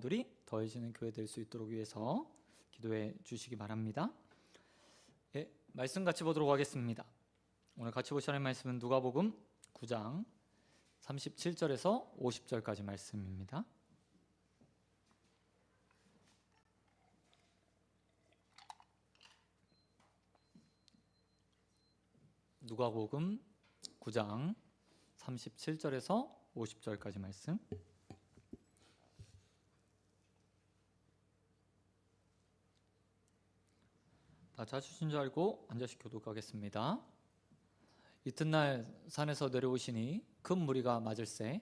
자원들이 더해지는 교회 될 수 있도록 위해서 기도해 주시기 바랍니다. 예, 말씀 같이 보도록 하겠습니다. 오늘 같이 보실 말씀은 누가복음 9장 37절에서 50절까지 말씀입니다. 누가복음 9장 37절에서 50절까지 말씀. 다 찾으신 줄 알고 앉으시 교독하겠습니다. 이튿날 산에서 내려오시니 큰 무리가 맞을세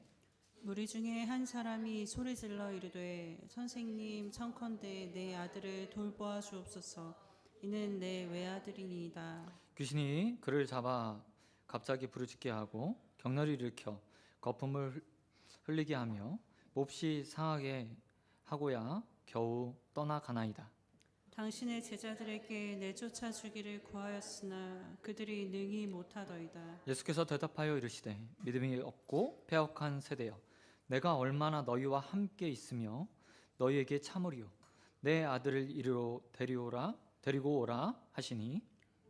무리 중에 한 사람이 소리질러 이르되 선생님 청컨대 내 아들을 돌보아 주옵소서. 이는 내 외아들이니이다. 귀신이 그를 잡아 갑자기 부르짖게 하고 격렬히 일으켜 거품을 흘리게 하며 몹시 상하게 하고야 겨우 떠나가나이다. 당신의 제자들에게 내쫓아 주기를 구하였으나 그들이 능히 못하더이다. 예수께서 대답하여 이르시되 믿음이 없고 패역한 세대여, 내가 얼마나 너희와 함께 있으며 너희에게 참으리요. 내 아들을 이리로 데리고 오라 하시니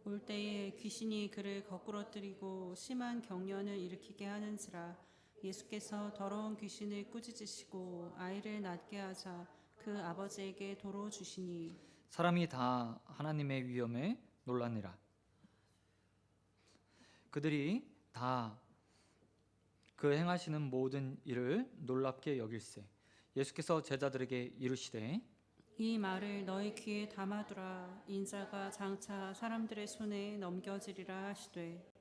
올 때에 귀신이 그를 거꾸러뜨리고 심한 경련을 일으키게 하는지라. 예수께서 더러운 귀신을 꾸짖으시고 아이를 낫게 하자 그 아버지에게 도로 주시니 사람이 다 하나님의 위엄에 놀라니라. 그들이 다 그 행하시는 모든 일을 놀랍게 여길세. 예수께서 제자들에게 이르시되 이 말을 너희 귀에 담아두라. 인자가 장차 사람들의 손에 넘겨지리라 하시되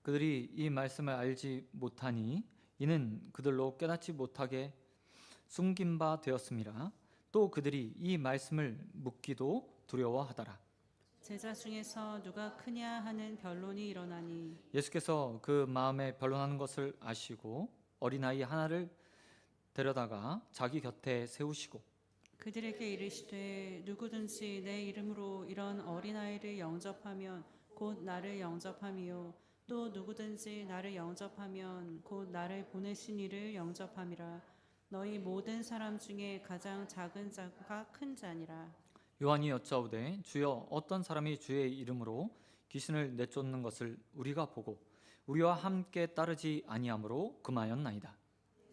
그들이 이 말씀을 알지 못하니 이는 그들로 깨닫지 못하게 숨긴 바 되었음이라. 또 그들이 이 말씀을 묻기도 두려워하더라. 제자 중에서 누가 크냐 하는 변론이 일어나니 예수께서 그 마음에 변론하는 것을 아시고 어린아이 하나를 데려다가 자기 곁에 세우시고 그들에게 이르시되 누구든지 내 이름으로 이런 어린아이를 영접하면 곧 나를 영접함이요 또 누구든지 나를 영접하면 곧 나를 보내신 이를 영접함이라. 너희 모든 사람 중에 가장 작은 자가 큰 자니라. 요한이 여짜오되 주여, 어떤 사람이 주의 이름으로 귀신을 내쫓는 것을 우리가 보고 우리와 함께 따르지 아니하므로 금하였나이다.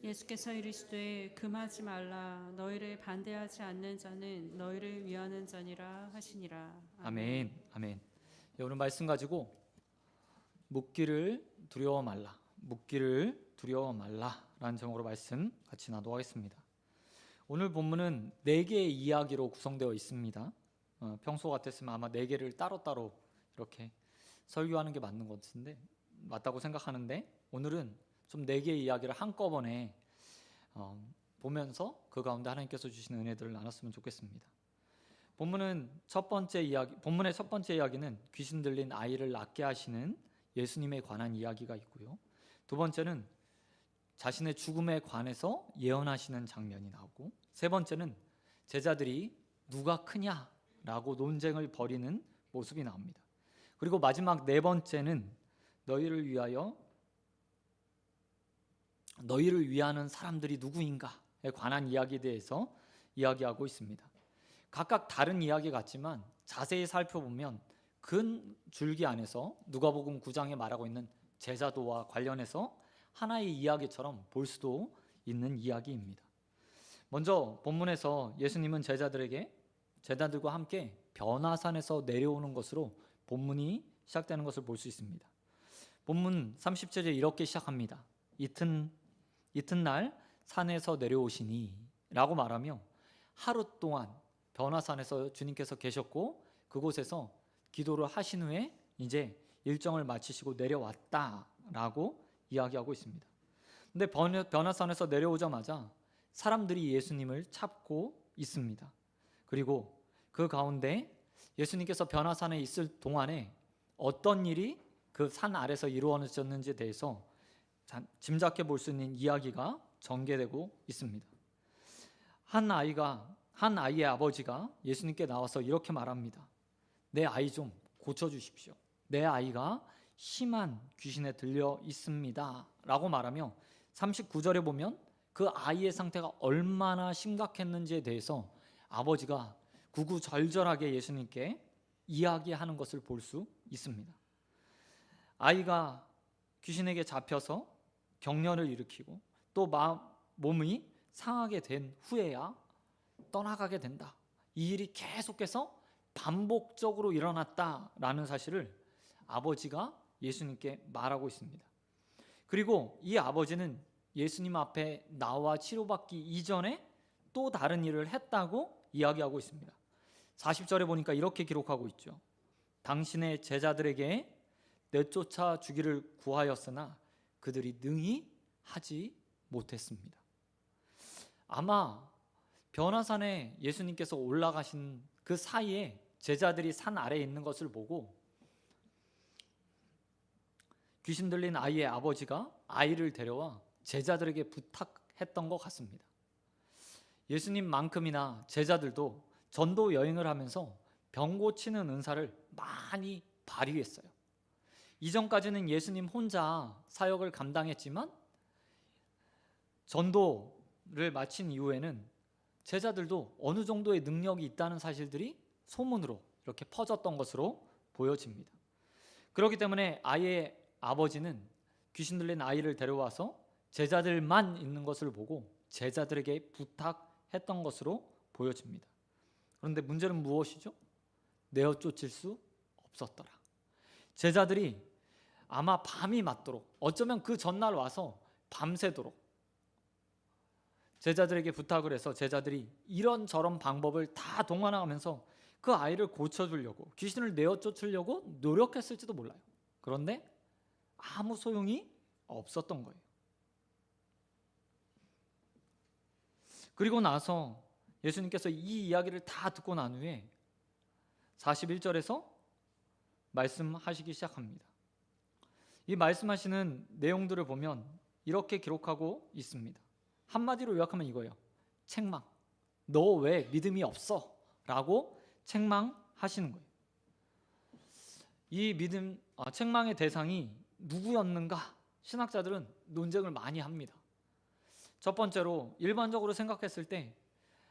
예수께서 이르시되 금하지 말라. 너희를 반대하지 않는 자는 너희를 위하는 자니라 하시니라. 아멘. 아멘. 예, 오늘 말씀 가지고 묻기를 두려워 말라, 묻기를 두려워 말라라는 제목으로 말씀 같이 나누어 하겠습니다. 오늘 본문은 4개의 이야기로 구성되어 있습니다. 평소 같았으면 아마 4개를 따로따로 이렇게 설교하는 게 맞는 것 같은데, 맞다고 생각하는데 오늘은 좀 4개의 이야기를 한꺼번에 보면서 그 가운데 하나님께서 주시는 은혜들을 나눴으면 좋겠습니다. 본문의 첫 번째 이야기는 귀신 들린 아이를 낫게 하시는 예수님에 관한 이야기가 있고요. 두 번째는 자신의 죽음에 관해서 예언하시는 장면이 나오고, 세 번째는 제자들이 누가 크냐라고 논쟁을 벌이는 모습이 나옵니다. 그리고 마지막 네 번째는 너희를 위하는 사람들이 누구인가에 관한 이야기에 대해서 이야기하고 있습니다. 각각 다른 이야기 같지만 자세히 살펴보면 큰 줄기 안에서 누가복음 9장에 말하고 있는 제자도와 관련해서 하나의 이야기처럼 볼 수도 있는 이야기입니다. 먼저 본문에서 예수님은 제자들과 함께 변화산에서 내려오는 것으로 본문이 시작되는 것을 볼 수 있습니다. 본문 30절에 이렇게 시작합니다. 이튿날 산에서 내려오시니 라고 말하며 하루 동안 변화산에서 주님께서 계셨고 그곳에서 기도를 하신 후에 이제 일정을 마치시고 내려왔다라고 이야기하고 있습니다. 근데 변화산에서 내려오자마자 사람들이 예수님을 찾고 있습니다. 그리고 그 가운데 예수님께서 변화산에 있을 동안에 어떤 일이 그 산 아래서 이루어졌는지에 대해서 짐작해 볼 수 있는 이야기가 전개되고 있습니다. 한 아이의 아버지가 예수님께 나와서 이렇게 말합니다. 내 아이 좀 고쳐주십시오. 내 아이가 심한 귀신에 들려 있습니다 라고 말하며 39절에 보면 그 아이의 상태가 얼마나 심각했는지에 대해서 아버지가 구구절절하게 예수님께 이야기하는 것을 볼 수 있습니다. 아이가 귀신에게 잡혀서 경련을 일으키고 또 몸이 상하게 된 후에야 떠나가게 된다. 이 일이 계속해서 반복적으로 일어났다라는 사실을 아버지가 예수님께 말하고 있습니다. 그리고 이 아버지는 예수님 앞에 나와 치료받기 이전에 또 다른 일을 했다고 이야기하고 있습니다. 40절에 보니까 이렇게 기록하고 있죠. 당신의 제자들에게 내쫓아 주기를 구하였으나 그들이 능히 하지 못했습니다. 아마 변화산에 예수님께서 올라가신 그 사이에 제자들이 산 아래에 있는 것을 보고 귀신 들린 아이의 아버지가 아이를 데려와 제자들에게 부탁했던 것 같습니다. 예수님만큼이나 제자들도 전도 여행을 하면서 병 고치는 은사를 많이 발휘했어요. 이전까지는 예수님 혼자 사역을 감당했지만 전도를 마친 이후에는 제자들도 어느 정도의 능력이 있다는 사실들이 소문으로 이렇게 퍼졌던 것으로 보여집니다. 그렇기 때문에 아이의 아버지는 귀신 들린 아이를 데려와서 제자들만 있는 것을 보고 제자들에게 부탁했던 것으로 보여집니다. 그런데 문제는 무엇이죠? 내어 쫓을 수 없었더라. 제자들이 아마 밤이 맞도록, 어쩌면 그 전날 와서 밤새도록 제자들에게 부탁을 해서 제자들이 이런저런 방법을 다 동원하면서 그 아이를 고쳐주려고, 귀신을 내어 쫓으려고 노력했을지도 몰라요. 그런데 아무 소용이 없었던 거예요. 그리고 나서 예수님께서 이 이야기를 다 듣고 난 후에 41절에서 말씀하시기 시작합니다. 이 말씀하시는 내용들을 보면 이렇게 기록하고 있습니다. 한마디로 요약하면 이거예요. 책망. 너 왜 믿음이 없어? 라고 책망하시는 거예요. 이 책망의 대상이 누구였는가? 신학자들은 논쟁을 많이 합니다. 첫 번째로 일반적으로 생각했을 때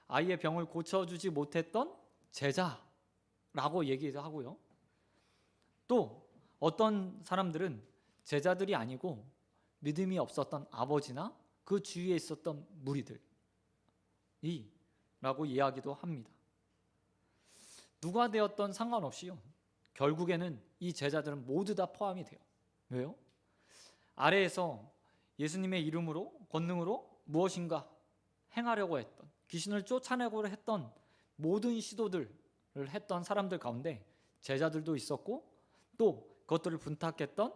아이의 병을 고쳐주지 못했던 제자라고 얘기도 하고요. 또 어떤 사람들은 제자들이 아니고 믿음이 없었던 아버지나 그 주위에 있었던 무리들이 라고 이야기도 합니다. 누가 되었던 상관없이요, 결국에는 이 제자들은 모두 다 포함이 돼요. 왜요? 아래에서 예수님의 이름으로, 권능으로 무엇인가 행하려고 했던, 귀신을 쫓아내고 했던 모든 시도들을 했던 사람들 가운데 제자들도 있었고, 또 그것들을 분탁했던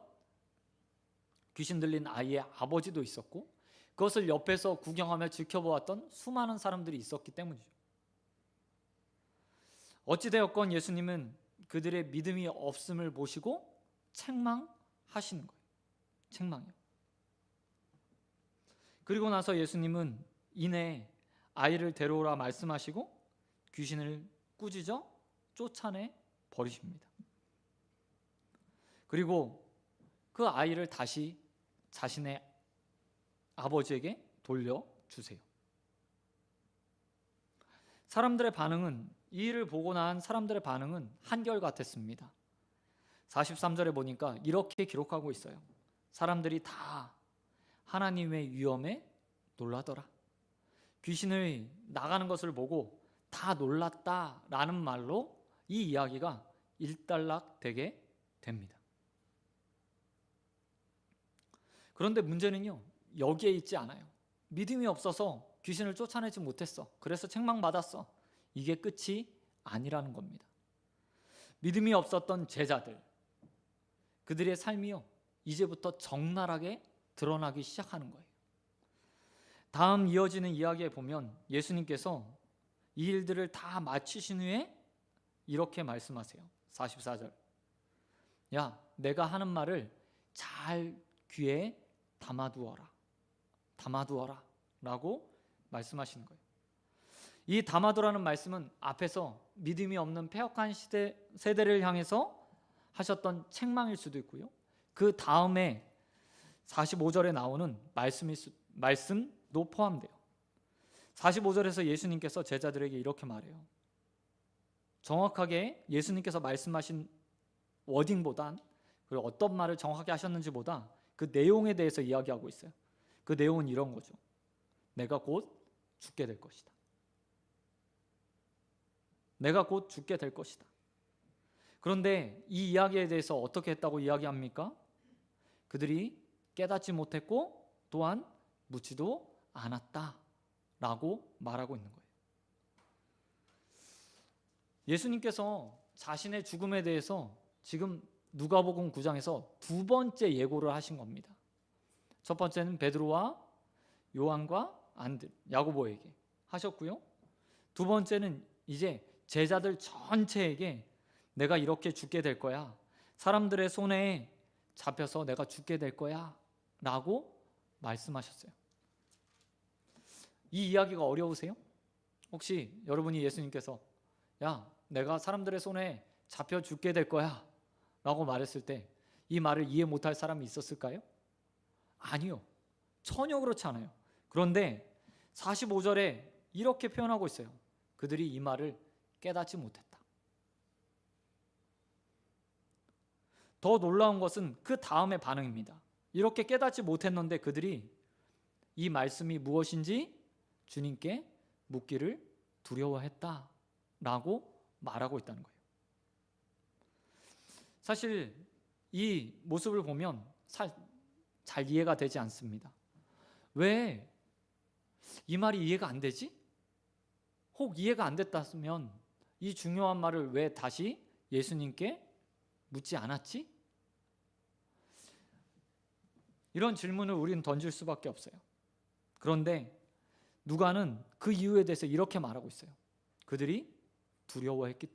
귀신 들린 아이의 아버지도 있었고, 그것을 옆에서 구경하며 지켜보았던 수많은 사람들이 있었기 때문이죠. 어찌되었건 예수님은 그들의 믿음이 없음을 보시고 책망하시는 거예요. 책망이요. 그리고 나서 예수님은 이내 아이를 데려오라 말씀하시고 귀신을 꾸짖어 쫓아내 버리십니다. 그리고 그 아이를 다시 자신의 아버지에게 돌려주세요. 사람들의 반응은, 이 일을 보고 난 사람들의 반응은 한결같았습니다. 43절에 보니까 이렇게 기록하고 있어요. 사람들이 다 하나님의 위엄에 놀라더라. 귀신을 나가는 것을 보고 다 놀랐다라는 말로 이 이야기가 일단락되게 됩니다. 그런데 문제는요, 여기에 있지 않아요. 믿음이 없어서 귀신을 쫓아내지 못했어, 그래서 책망받았어, 이게 끝이 아니라는 겁니다. 믿음이 없었던 제자들, 그들의 삶이요, 이제부터 적나라하게 드러나기 시작하는 거예요. 다음 이어지는 이야기에 보면 예수님께서 이 일들을 다 마치신 후에 이렇게 말씀하세요. 44절. 야, 내가 하는 말을 잘 귀에 담아두어라. 담아두어라 라고 말씀하시는 거예요. 이 담아두라는 말씀은 앞에서 믿음이 없는 패역한 세대를 향해서 하셨던 책망일 수도 있고요, 그 다음에 45절에 나오는 말씀일 포함돼요. 45절에서 예수님께서 제자들에게 이렇게 말해요. 정확하게 예수님께서 말씀하신 워딩보단, 그리고 어떤 말을 정확하게 하셨는지보다 그 내용에 대해서 이야기하고 있어요. 그 내용은 이런 거죠. 내가 곧 죽게 될 것이다. 내가 곧 죽게 될 것이다. 그런데 이 이야기에 대해서 어떻게 했다고 이야기합니까? 그들이 깨닫지 못했고 또한 묻지도 않았다라고 말하고 있는 거예요. 예수님께서 자신의 죽음에 대해서 지금 누가복음 9장에서 두 번째 예고를 하신 겁니다. 첫 번째는 베드로와 요한과 안드, 야고보에게 하셨고요. 두 번째는 이제 제자들 전체에게 내가 이렇게 죽게 될 거야. 사람들의 손에 잡혀서 내가 죽게 될 거야 라고 말씀하셨어요. 이 이야기가 어려우세요? 혹시 여러분이 예수님께서 야, 내가 사람들의 손에 잡혀 죽게 될 거야 라고 말했을 때 이 말을 이해 못할 사람이 있었을까요? 아니요. 전혀 그렇지 않아요. 그런데 45절에 이렇게 표현하고 있어요. 그들이 이 말을 깨닫지 못했다. 더 놀라운 것은 그 다음의 반응입니다. 이렇게 깨닫지 못했는데 그들이 이 말씀이 무엇인지 주님께 묻기를 두려워했다라고 말하고 있다는 거예요. 사실 이 모습을 보면 잘 이해가 되지 않습니다. 왜 이 말이 이해가 안 되지? 혹 이해가 안 됐다면 이 중요한 말을 왜 다시 예수님께 묻지 않았지? 이런 질문을 우리는 던질 수밖에 없어요. 그런데 누가는 그 이유에 대해서 이렇게 말하고 있어요. 그들이 두려워했기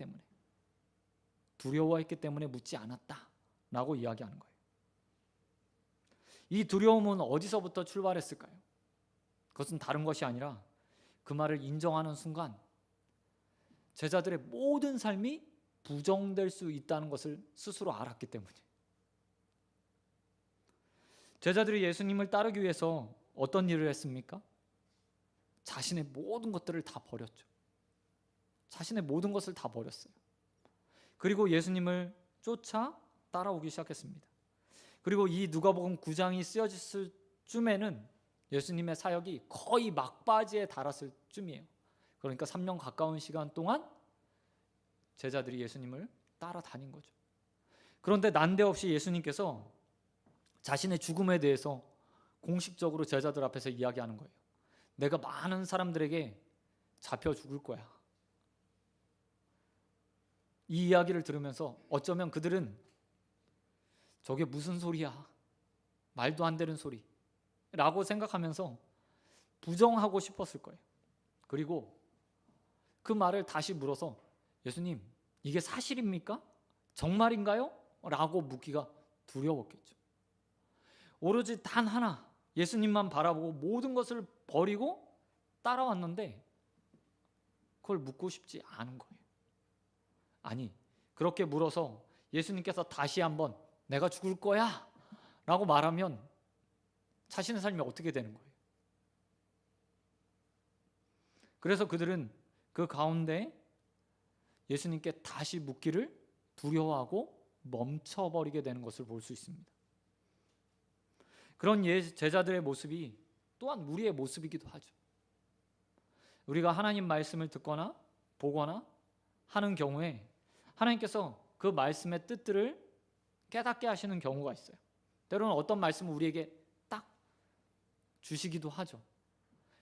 때문에 묻지 않았다라고 이야기하는 거예요. 이 두려움은 어디서부터 출발했을까요? 그것은 다른 것이 아니라 그 말을 인정하는 순간 제자들의 모든 삶이 부정될 수 있다는 것을 스스로 알았기 때문이에요. 제자들이 예수님을 따르기 위해서 어떤 일을 했습니까? 자신의 모든 것들을 다 버렸죠. 자신의 모든 것을 다 버렸어요. 그리고 예수님을 쫓아 따라오기 시작했습니다. 그리고 이 누가복음 9장이 쓰여졌을 쯤에는 예수님의 사역이 거의 막바지에 달았을 쯤이에요. 그러니까 3년 가까운 시간 동안 제자들이 예수님을 따라다닌 거죠. 그런데 난데없이 예수님께서 자신의 죽음에 대해서 공식적으로 제자들 앞에서 이야기하는 거예요. 내가 많은 사람들에게 잡혀 죽을 거야. 이 이야기를 들으면서 어쩌면 그들은 저게 무슨 소리야? 말도 안 되는 소리 라고 생각하면서 부정하고 싶었을 거예요. 그리고 그 말을 다시 물어서 예수님, 이게 사실입니까? 정말인가요? 라고 묻기가 두려웠겠죠. 오로지 단 하나, 예수님만 바라보고 모든 것을 버리고 따라왔는데 그걸 묻고 싶지 않은 거예요. 아니, 그렇게 물어서 예수님께서 다시 한번 내가 죽을 거야 라고 말하면 자신의 삶이 어떻게 되는 거예요? 그래서 그들은 그 가운데 예수님께 다시 묻기를 두려워하고 멈춰버리게 되는 것을 볼 수 있습니다. 그런 제자들의 모습이 또한 우리의 모습이기도 하죠. 우리가 하나님 말씀을 듣거나 보거나 하는 경우에 하나님께서 그 말씀의 뜻들을 깨닫게 하시는 경우가 있어요. 때로는 어떤 말씀을 우리에게 딱 주시기도 하죠.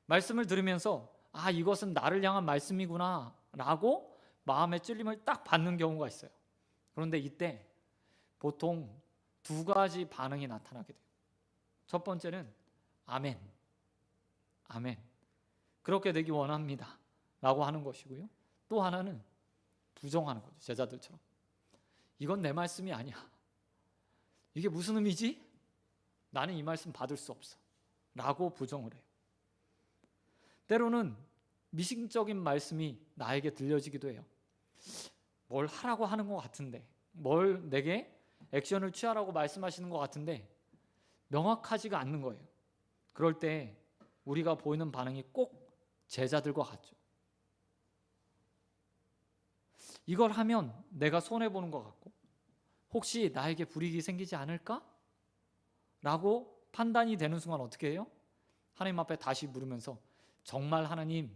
말씀을 들으면서 아, 이것은 나를 향한 말씀이구나 라고 마음의 찔림을 딱 받는 경우가 있어요. 그런데 이때 보통 두 가지 반응이 나타나게 돼요. 첫 번째는 아멘, 아멘, 그렇게 되기 원합니다 라고 하는 것이고요. 또 하나는 부정하는 거죠. 제자들처럼 이건 내 말씀이 아니야. 이게 무슨 의미지? 나는 이 말씀 받을 수 없어 라고 부정을 해요. 때로는 미신적인 말씀이 나에게 들려지기도 해요. 뭘 하라고 하는 것 같은데, 뭘 내게 액션을 취하라고 말씀하시는 것 같은데 명확하지가 않는 거예요. 그럴 때 우리가 보이는 반응이 꼭 제자들과 같죠. 이걸 하면 내가 손해보는 것 같고 혹시 나에게 불이익이 생기지 않을까? 라고 판단이 되는 순간 어떻게 해요? 하나님 앞에 다시 물으면서 정말 하나님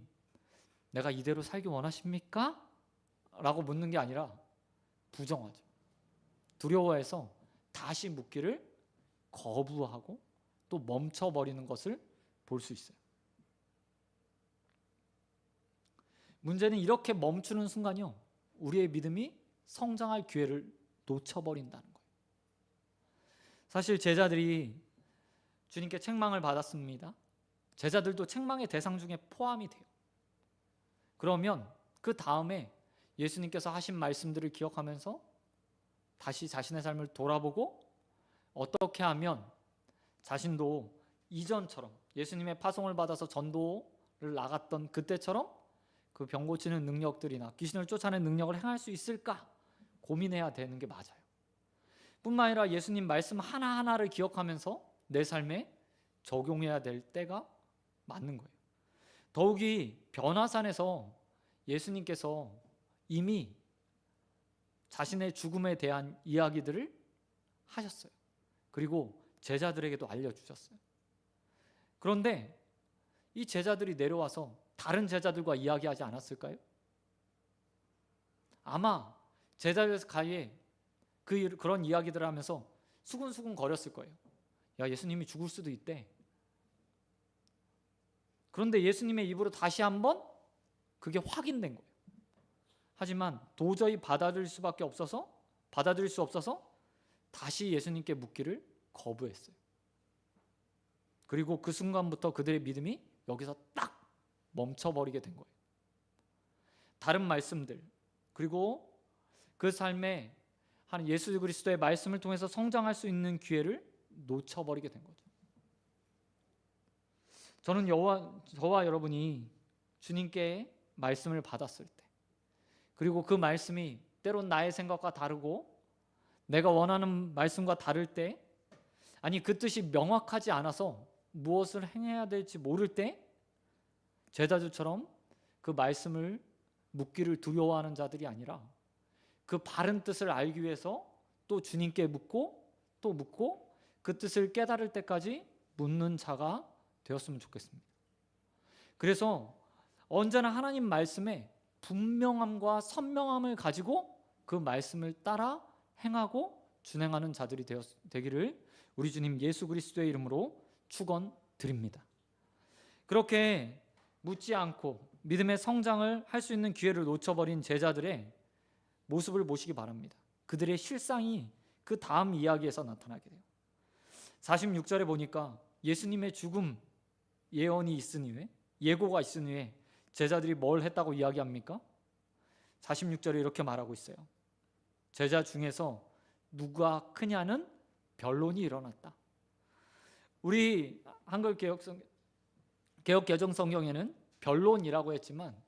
내가 이대로 살기 원하십니까? 라고 묻는 게 아니라 부정하죠. 두려워해서 다시 묻기를 거부하고 또 멈춰버리는 것을 볼 수 있어요. 문제는 이렇게 멈추는 순간이요, 우리의 믿음이 성장할 기회를 놓쳐버린다는 거예요. 사실 제자들이 주님께 책망을 받았습니다. 제자들도 책망의 대상 중에 포함이 돼요. 그러면 그 다음에 예수님께서 하신 말씀들을 기억하면서 다시 자신의 삶을 돌아보고 어떻게 하면 자신도 이전처럼 예수님의 파송을 받아서 전도를 나갔던 그때처럼 그 병 고치는 능력들이나 귀신을 쫓아내는 능력을 행할 수 있을까 고민해야 되는 게 맞아요. 뿐만 아니라 예수님 말씀 하나하나를 기억하면서 내 삶에 적용해야 될 때가 맞는 거예요. 더욱이 변화산에서 예수님께서 이미 자신의 죽음에 대한 이야기들을 하셨어요. 그리고 제자들에게도 알려주셨어요. 그런데 이 제자들이 내려와서 다른 제자들과 이야기하지 않았을까요? 아마 제자들 가에 그런 이야기들을 하면서 수근수근 거렸을 거예요. 야, 예수님이 죽을 수도 있대. 그런데 예수님의 입으로 다시 한번 그게 확인된 거예요. 하지만 도저히 받아들일 수 없어서 다시 예수님께 묻기를 거부했어요. 그리고 그 순간부터 그들의 믿음이 여기서 딱 멈춰버리게 된 거예요. 다른 말씀들 그리고 그 삶에 한 예수 그리스도의 말씀을 통해서 성장할 수 있는 기회를 놓쳐버리게 된 거죠. 저는 저와 여러분이 주님께 말씀을 받았을 때 그리고 그 말씀이 때론 나의 생각과 다르고 내가 원하는 말씀과 다를 때 아니 그 뜻이 명확하지 않아서 무엇을 행해야 될지 모를 때 제자들처럼 그 말씀을 묻기를 두려워하는 자들이 아니라 그 바른 뜻을 알기 위해서 또 주님께 묻고 또 묻고 그 뜻을 깨달을 때까지 묻는 자가 되었으면 좋겠습니다. 그래서 언제나 하나님 말씀에 분명함과 선명함을 가지고 그 말씀을 따라 행하고 준행하는 자들이 되기를 우리 주님 예수 그리스도의 이름으로 축원드립니다. 그렇게 묻지 않고 믿음의 성장을 할 수 있는 기회를 놓쳐버린 제자들의 모습을 보시기 바랍니다. 그들의 실상이 그 다음 이야기에서 나타나게 돼요. 46절에 보니까 예수님의 죽음 예언이 있으니 예고가 있으니 제자들이 뭘 했다고 이야기합니까? 46절에 이렇게 말하고 있어요. 제자 중에서 누가 크냐는 변론이 일어났다. 우리 한글 개혁 개정 성경에는 변론이라고 했지만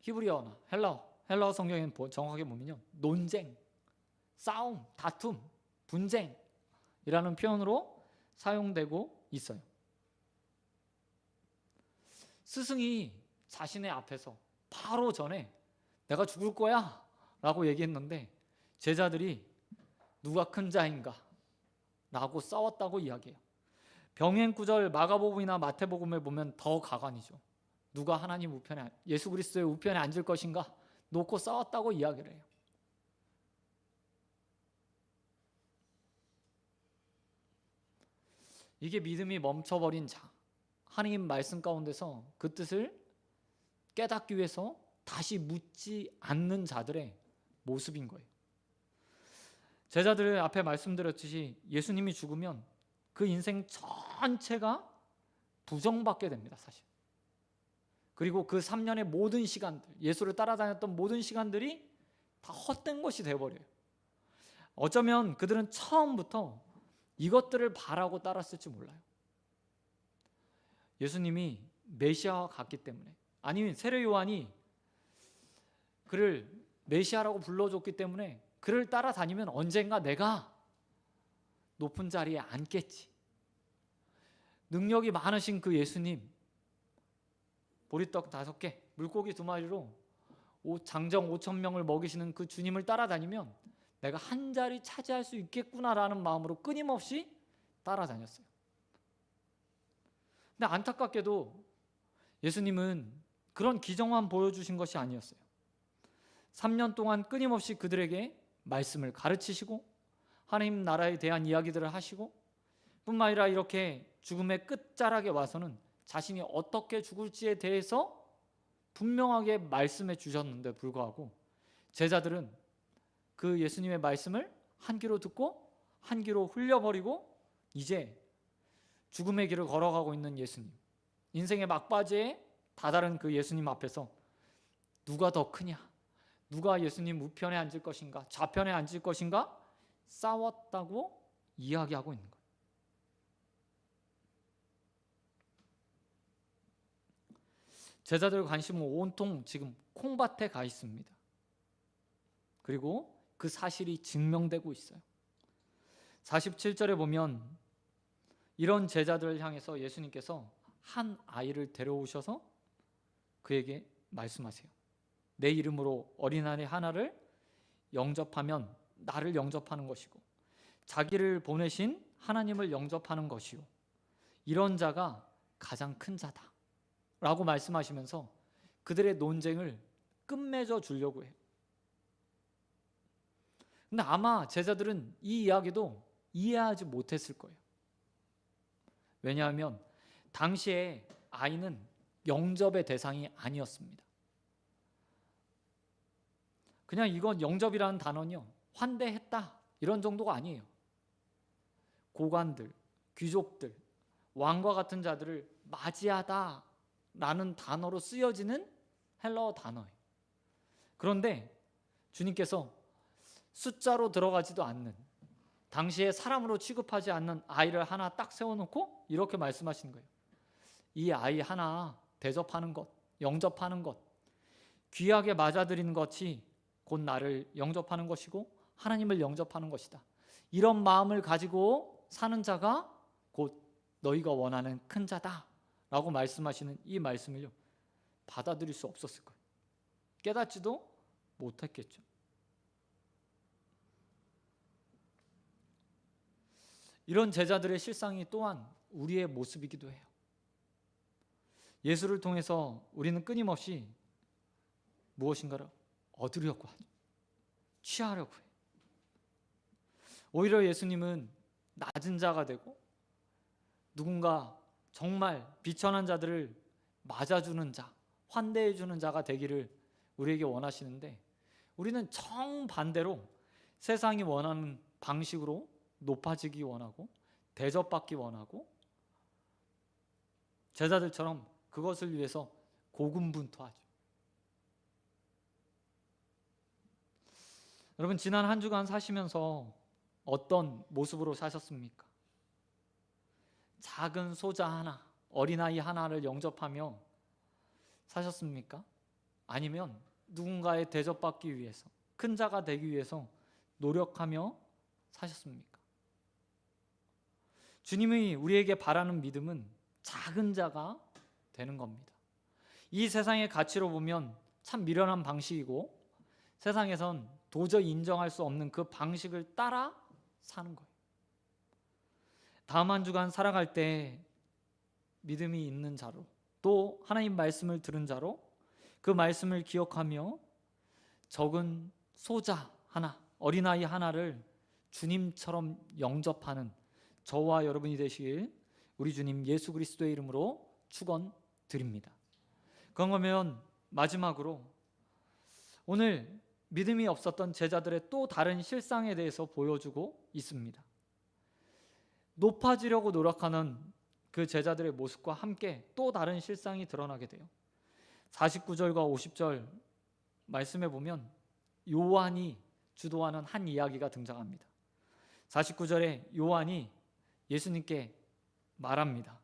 히브리어나 헬라어 성경에는 정확하게 보면요, 논쟁, 싸움, 다툼, 분쟁이라는 표현으로 사용되고 있어요. 스승이 자신의 앞에서 바로 전에 내가 죽을 거야 라고 얘기했는데 제자들이 누가 큰 자인가 라고 싸웠다고 이야기해요. 병행구절 마가복음이나 마태복음에 보면 더 가관이죠. 누가 하나님 우편에 예수 그리스도의 우편에 앉을 것인가 놓고 싸웠다고 이야기를 해요. 이게 믿음이 멈춰버린 자, 하나님 말씀 가운데서 그 뜻을 깨닫기 위해서 다시 묻지 않는 자들의 모습인 거예요. 제자들 앞에 말씀드렸듯이 예수님이 죽으면 그 인생 전체가 부정받게 됩니다, 사실. 그리고 그 3년의 모든 시간들, 예수를 따라다녔던 모든 시간들이 다 헛된 것이 되어버려요. 어쩌면 그들은 처음부터 이것들을 바라고 따랐을지 몰라요. 예수님이 메시아와 같기 때문에, 아니면 세례 요한이 그를 메시아라고 불러줬기 때문에 그를 따라다니면 언젠가 내가 높은 자리에 앉겠지. 능력이 많으신 그 예수님, 보리떡 5개, 물고기 2마리로 장정 5,000명을 먹이시는 그 주님을 따라다니면 내가 한 자리 차지할 수 있겠구나라는 마음으로 끊임없이 따라다녔어요. 근데 안타깝게도 예수님은 그런 기적만 보여주신 것이 아니었어요. 3년 동안 끊임없이 그들에게 말씀을 가르치시고 하나님 나라에 대한 이야기들을 하시고 뿐만 아니라 이렇게 죽음의 끝자락에 와서는 자신이 어떻게 죽을지에 대해서 분명하게 말씀해 주셨는데 불구하고 제자들은 그 예수님의 말씀을 한 귀로 듣고 한 귀로 흘려버리고 이제 죽음의 길을 걸어가고 있는 예수님, 인생의 막바지에 다다른 그 예수님 앞에서 누가 더 크냐, 누가 예수님 우편에 앉을 것인가, 좌편에 앉을 것인가 싸웠다고 이야기하고 있는 거예요. 제자들 관심은 온통 지금 콩밭에 가 있습니다. 그리고 그 사실이 증명되고 있어요. 47절에 보면 이런 제자들을 향해서 예수님께서 한 아이를 데려오셔서 그에게 말씀하세요. 내 이름으로 어린아이 하나를 영접하면 나를 영접하는 것이고 자기를 보내신 하나님을 영접하는 것이요 이런 자가 가장 큰 자다 라고 말씀하시면서 그들의 논쟁을 끝맺어 주려고 해요. 근데 아마 제자들은 이 이야기도 이해하지 못했을 거예요. 왜냐하면 당시에 아이는 영접의 대상이 아니었습니다. 그냥 이건 영접이라는 단어는요, 환대했다 이런 정도가 아니에요. 고관들, 귀족들, 왕과 같은 자들을 맞이하다 라는 단어로 쓰여지는 헬라어 단어예요. 그런데 주님께서 숫자로 들어가지도 않는, 당시에 사람으로 취급하지 않는 아이를 하나 딱 세워놓고 이렇게 말씀하시는 거예요. 이 아이 하나 대접하는 것, 영접하는 것, 귀하게 맞아들이는 것이 곧 나를 영접하는 것이고 하나님을 영접하는 것이다. 이런 마음을 가지고 사는 자가 곧 너희가 원하는 큰 자다 라고 말씀하시는 이 말씀을요, 받아들일 수 없었을 거예요. 깨닫지도 못했겠죠. 이런 제자들의 실상이 또한 우리의 모습이기도 해요. 예수를 통해서 우리는 끊임없이 무엇인가를 얻으려고 하죠. 취하려고 해요. 오히려 예수님은 낮은 자가 되고 누군가 정말 비천한 자들을 맞아주는 자, 환대해주는 자가 되기를 우리에게 원하시는데 우리는 정반대로 세상이 원하는 방식으로 높아지기 원하고 대접받기 원하고 제자들처럼 그것을 위해서 고군분투하죠. 여러분, 지난 한 주간 사시면서 어떤 모습으로 사셨습니까? 작은 소자 하나, 어린아이 하나를 영접하며 사셨습니까? 아니면 누군가의 대접받기 위해서, 큰 자가 되기 위해서 노력하며 사셨습니까? 주님이 우리에게 바라는 믿음은 작은 자가 되는 겁니다. 이 세상의 가치로 보면 참 미련한 방식이고 세상에선 도저히 인정할 수 없는 그 방식을 따라 사는 거예요. 다음 한 주간 살아갈 때 믿음이 있는 자로, 또 하나님 말씀을 들은 자로 그 말씀을 기억하며 적은 소자 하나, 어린아이 하나를 주님처럼 영접하는 저와 여러분이 되시길 우리 주님 예수 그리스도의 이름으로 축원드립니다. 그러면 마지막으로 오늘 믿음이 없었던 제자들의 또 다른 실상에 대해서 보여주고 있습니다. 높아지려고 노력하는 그 제자들의 모습과 함께 또 다른 실상이 드러나게 돼요. 49절과 50절 말씀에 보면 요한이 주도하는 한 이야기가 등장합니다. 49절에 요한이 예수님께 말합니다.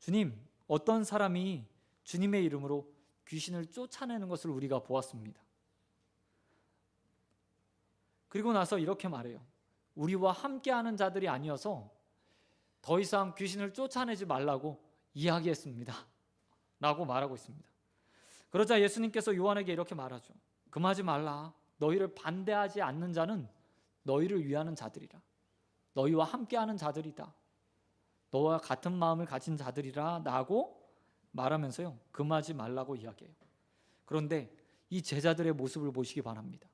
주님, 어떤 사람이 주님의 이름으로 귀신을 쫓아내는 것을 우리가 보았습니다. 그리고 나서 이렇게 말해요. 우리와 함께하는 자들이 아니어서 더 이상 귀신을 쫓아내지 말라고 이야기했습니다 라고 말하고 있습니다. 그러자 예수님께서 요한에게 이렇게 말하죠. 금하지 말라. 너희를 반대하지 않는 자는 너희를 위하는 자들이라. 너희와 함께하는 자들이다. 너와 같은 마음을 가진 자들이라 라고 말하면서요, 금하지 말라고 이야기해요. 그런데 이 제자들의 모습을 보시기 바랍니다.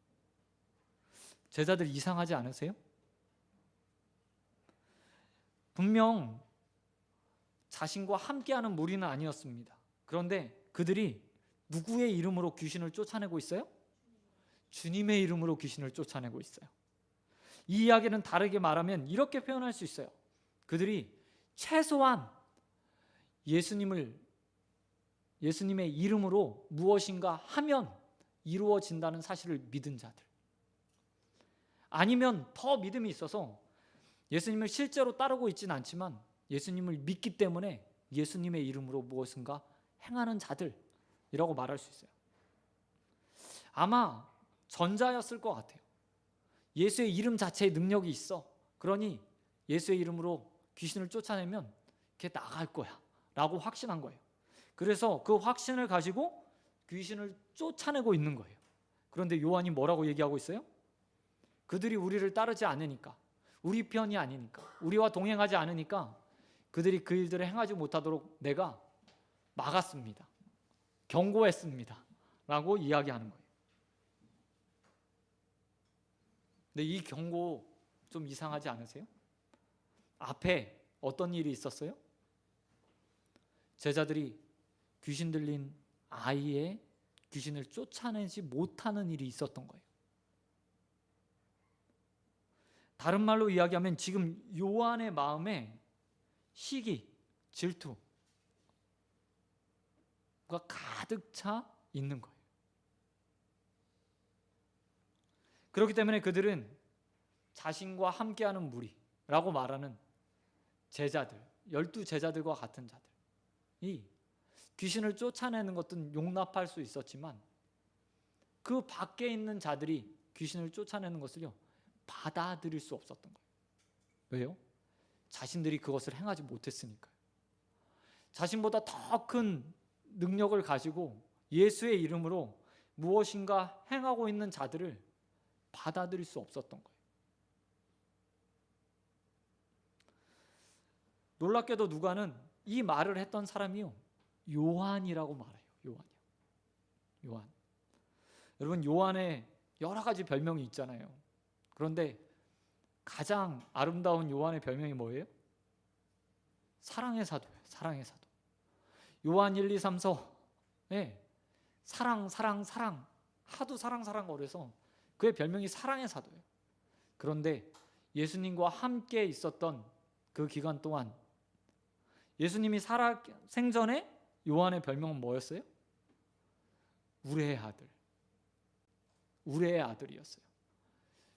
제자들 이상하지 않으세요? 분명 자신과 함께하는 무리는 아니었습니다. 그런데 그들이 누구의 이름으로 귀신을 쫓아내고 있어요? 주님의 이름으로 귀신을 쫓아내고 있어요. 이 이야기는 다르게 말하면 이렇게 표현할 수 있어요. 그들이 최소한 예수님의 이름으로 무엇인가 하면 이루어진다는 사실을 믿은 자들, 아니면 더 믿음이 있어서 예수님을 실제로 따르고 있지는 않지만 예수님을 믿기 때문에 예수님의 이름으로 무엇인가 행하는 자들이라고 말할 수 있어요. 아마 전자였을 것 같아요. 예수의 이름 자체에 능력이 있어. 그러니 예수의 이름으로 귀신을 쫓아내면 걔 나갈 거야 라고 확신한 거예요. 그래서 그 확신을 가지고 귀신을 쫓아내고 있는 거예요. 그런데 요한이 뭐라고 얘기하고 있어요? 그들이 우리를 따르지 않으니까, 우리 편이 아니니까, 우리와 동행하지 않으니까 그들이 그 일들을 행하지 못하도록 내가 막았습니다, 경고했습니다 라고 이야기하는 거예요. 근데 이 경고 좀 이상하지 않으세요? 앞에 어떤 일이 있었어요? 제자들이 귀신 들린 아이의 귀신을 쫓아내지 못하는 일이 있었던 거예요. 다른 말로 이야기하면 지금 요한의 마음에 시기, 질투가 가득 차 있는 거예요. 그렇기 때문에 그들은 자신과 함께하는 무리라고 말하는 제자들, 12제자들과 같은 자들이 귀신을 쫓아내는 것은 용납할 수 있었지만 그 밖에 있는 자들이 귀신을 쫓아내는 것을요, 받아들일 수 없었던 거예요. 왜요? 자신들이 그것을 행하지 못했으니까요. 자신보다 더 큰 능력을 가지고 예수의 이름으로 무엇인가 행하고 있는 자들을 받아들일 수 없었던 거예요. 놀랍게도 누가는 이 말을 했던 사람이요, 요한이라고 말해요. 요한. 여러분, 요한의 여러 가지 별명이 있잖아요. 그런데 가장 아름다운 요한의 별명이 뭐예요? 사랑의 사도예요. 사랑의 사도. 요한 1, 2, 3, 4. 네. 사랑 하도 사랑 거려서 그의 별명이 사랑의 사도예요. 그런데 예수님과 함께 있었던 그 기간 동안 예수님이 생전에 요한의 별명은 뭐였어요? 우레의 아들. 우레의 아들이었어요.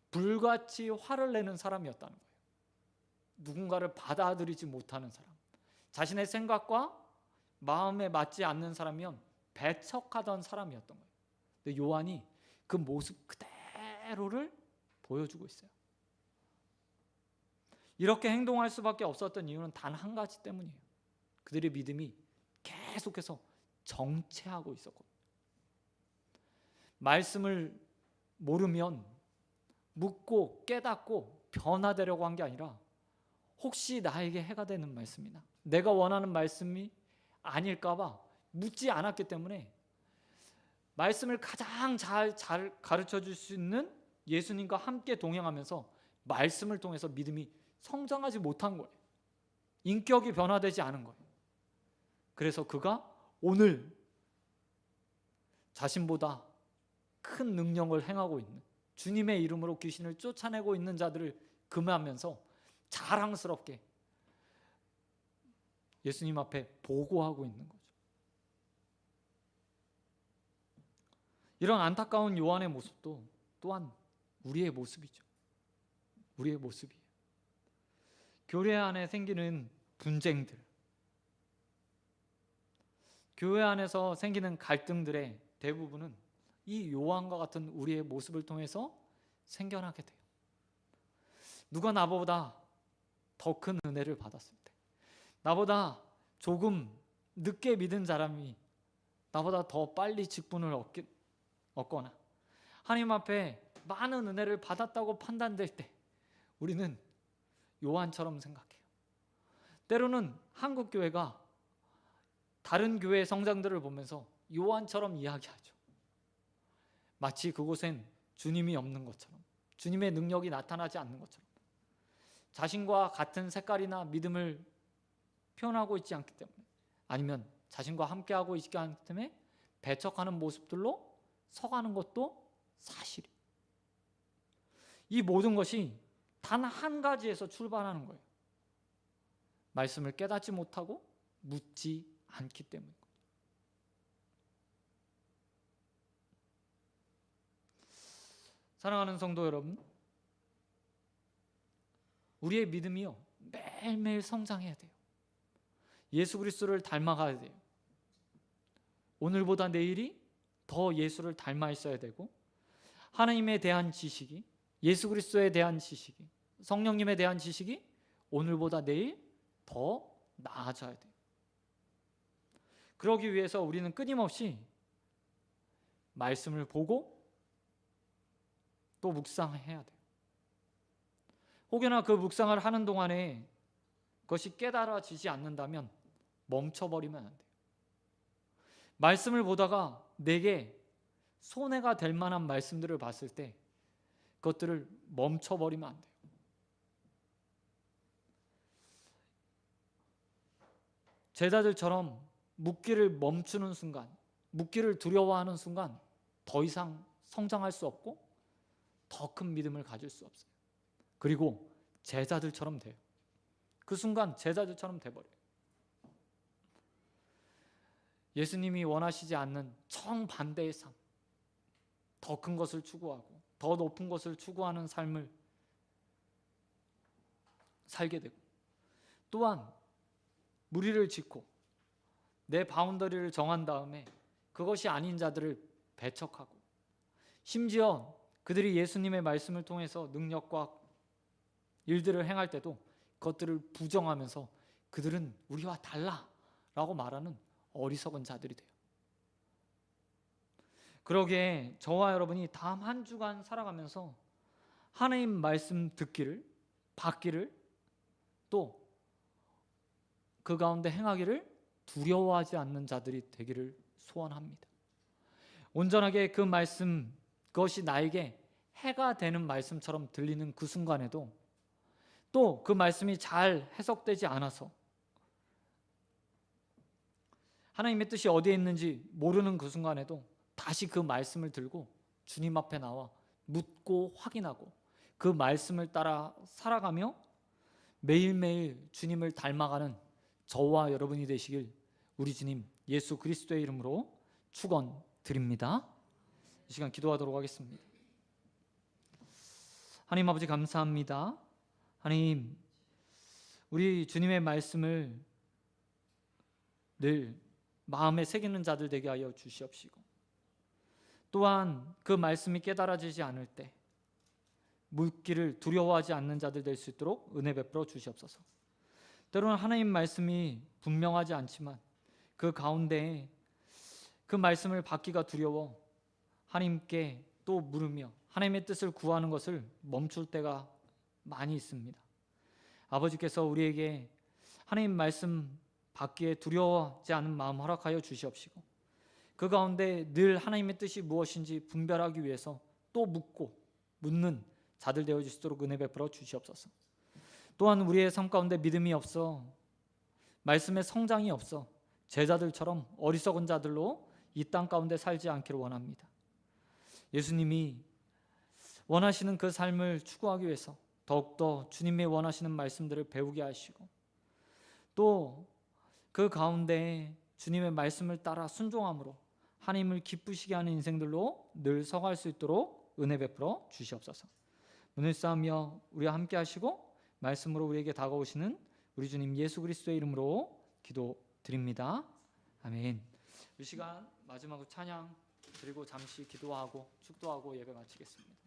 불같이 화를 내는 사람이었다는 거예요. 누군가를 받아들이지 못하는 사람, 자신의 생각과 마음에 맞지 않는 사람이면 배척하던 사람이었던 거예요. 근데 요한이 그 모습 그대로를 보여주고 있어요. 이렇게 행동할 수밖에 없었던 이유는 단 한 가지 때문이에요. 그들의 믿음이 계속해서 정체하고 있었거든요. 말씀을 모르면 묻고 깨닫고 변화되려고 한 게 아니라 혹시 나에게 해가 되는 말씀이나 내가 원하는 말씀이 아닐까 봐 묻지 않았기 때문에 말씀을 가장 잘 가르쳐 줄 수 있는 예수님과 함께 동행하면서 말씀을 통해서 믿음이 성장하지 못한 거예요. 인격이 변화되지 않은 거예요. 그래서 그가 오늘 자신보다 큰 능력을 행하고 있는, 주님의 이름으로 귀신을 쫓아내고 있는 자들을 금하면서 자랑스럽게 예수님 앞에 보고하고 있는 거죠. 이런 안타까운 요한의 모습도 또한 우리의 모습이죠. 우리의 모습이에요. 교회 안에 생기는 분쟁들, 교회 안에서 생기는 갈등들의 대부분은 이 요한과 같은 우리의 모습을 통해서 생겨나게 돼요. 누가 나보다 더 큰 은혜를 받았습니다. 나보다 조금 늦게 믿은 사람이 나보다 더 빨리 직분을 얻거나 하나님 앞에 많은 은혜를 받았다고 판단될 때 우리는 요한처럼 생각해요. 때로는 한국 교회가 다른 교회 성장들을 보면서 요한처럼 이야기하죠. 마치 그곳엔 주님이 없는 것처럼, 주님의 능력이 나타나지 않는 것처럼, 자신과 같은 색깔이나 믿음을 표현하고 있지 않기 때문에, 아니면 자신과 함께하고 있지 않기 때문에 배척하는 모습들로 서가는 것도 사실이에요. 이 모든 것이 단 한 가지에서 출발하는 거예요. 말씀을 깨닫지 못하고 묻지 않기 때문입니다. 사랑하는 성도 여러분, 우리의 믿음이요 매일매일 성장해야 돼요. 예수 그리스도를 닮아가야 돼요. 오늘보다 내일이 더 예수를 닮아 있어야 되고, 하나님에 대한 지식이, 예수 그리스도에 대한 지식이, 성령님에 대한 지식이 오늘보다 내일 더 나아져야 돼요. 그러기 위해서 우리는 끊임없이 말씀을 보고 또 묵상해야 돼요. 혹여나 그 묵상을 하는 동안에 그것이 깨달아지지 않는다면 멈춰버리면 안 돼요. 말씀을 보다가 내게 손해가 될 만한 말씀들을 봤을 때 그것들을 멈춰버리면 안 돼요. 제자들처럼 묻기를 멈추는 순간, 묻기를 두려워하는 순간 더 이상 성장할 수 없고 더 큰 믿음을 가질 수 없어요. 그리고 제자들처럼 돼요. 그 순간 제자들처럼 돼버려요. 예수님이 원하시지 않는 정반대의 삶, 더 큰 것을 추구하고 더 높은 것을 추구하는 삶을 살게 되고, 또한 무리를 짓고 내 바운더리를 정한 다음에 그것이 아닌 자들을 배척하고, 심지어 그들이 예수님의 말씀을 통해서 능력과 일들을 행할 때도 그것들을 부정하면서 그들은 우리와 달라 라고 말하는 어리석은 자들이 돼요. 그러기에 저와 여러분이 다음 한 주간 살아가면서 하나님 말씀 듣기를, 받기를, 또 그 가운데 행하기를 두려워하지 않는 자들이 되기를 소원합니다. 온전하게 그 말씀, 그것이 나에게 해가 되는 말씀처럼 들리는 그 순간에도, 또 그 말씀이 잘 해석되지 않아서 하나님의 뜻이 어디에 있는지 모르는 그 순간에도 다시 그 말씀을 들고 주님 앞에 나와 묻고 확인하고 그 말씀을 따라 살아가며 매일매일 주님을 닮아가는 저와 여러분이 되시길 우리 주님 예수 그리스도의 이름으로 축원드립니다. 이 시간 기도하도록 하겠습니다. 하나님 아버지 감사합니다. 하나님, 우리 주님의 말씀을 늘 마음에 새기는 자들 되게 하여 주시옵시고, 또한 그 말씀이 깨달아지지 않을 때 묻기를 두려워하지 않는 자들 될 수 있도록 은혜 베풀어 주시옵소서. 때로는 하나님 말씀이 분명하지 않지만 그 가운데 그 말씀을 받기가 두려워 하나님께 또 물으며 하나님의 뜻을 구하는 것을 멈출 때가 많이 있습니다. 아버지께서 우리에게 하나님 말씀 받기에 두려워하지 않은 마음 허락하여 주시옵시고, 그 가운데 늘 하나님의 뜻이 무엇인지 분별하기 위해서 또 묻는 자들 되어 주시도록 은혜 베풀어 주시옵소서. 또한 우리의 삶 가운데 믿음이 없어, 말씀의 성장이 없어 제자들처럼 어리석은 자들로 이 땅 가운데 살지 않기를 원합니다. 예수님이 원하시는 그 삶을 추구하기 위해서 더욱더 주님의 원하시는 말씀들을 배우게 하시고, 또 그 가운데 주님의 말씀을 따라 순종함으로 하나님을 기쁘시게 하는 인생들로 늘 서갈 수 있도록 은혜 베풀어 주시옵소서. 눈을 쌓으며 우리와 함께 하시고 말씀으로 우리에게 다가오시는 우리 주님 예수 그리스도의 이름으로 기도드립니다. 아멘. 이 시간 마지막으로 찬양 드리고 잠시 기도하고 축도하고 예배 마치겠습니다.